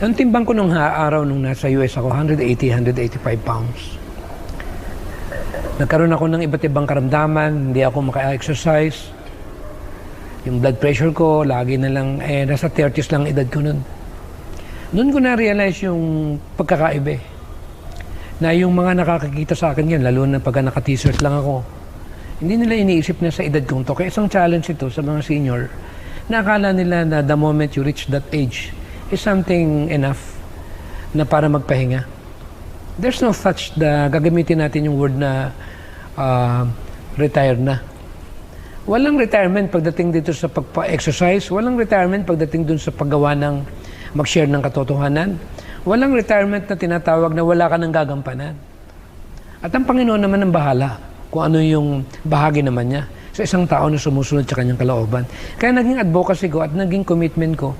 Ang timbang ko nung araw nung nasa US ako, 185 pounds. Nagkaroon ako ng iba't ibang karamdaman, hindi ako maka-exercise. Yung blood pressure ko, lagi na lang, nasa 30s lang edad ko nun. Noon ko na-realize yung pagkakaiba. Na yung mga nakakakita sa akin yan, lalo na pagka naka-t-shirt lang ako, hindi nila iniisip na sa edad kong to. Kaya isang challenge ito sa mga senior, na akala nila na the moment you reach that age is something enough na para magpahinga. There's no such na gagamitin natin yung word na retired na. Walang retirement pagdating dito sa pagpa-exercise, walang retirement pagdating dun sa paggawa ng mag-share ng katotohanan, walang retirement na tinatawag na wala ka ng gagampanan. At ang Panginoon naman ang bahala kung ano yung bahagi naman niya sa isang tao na sumusunod sa kanyang kalooban. Kaya naging advocacy ko at naging commitment ko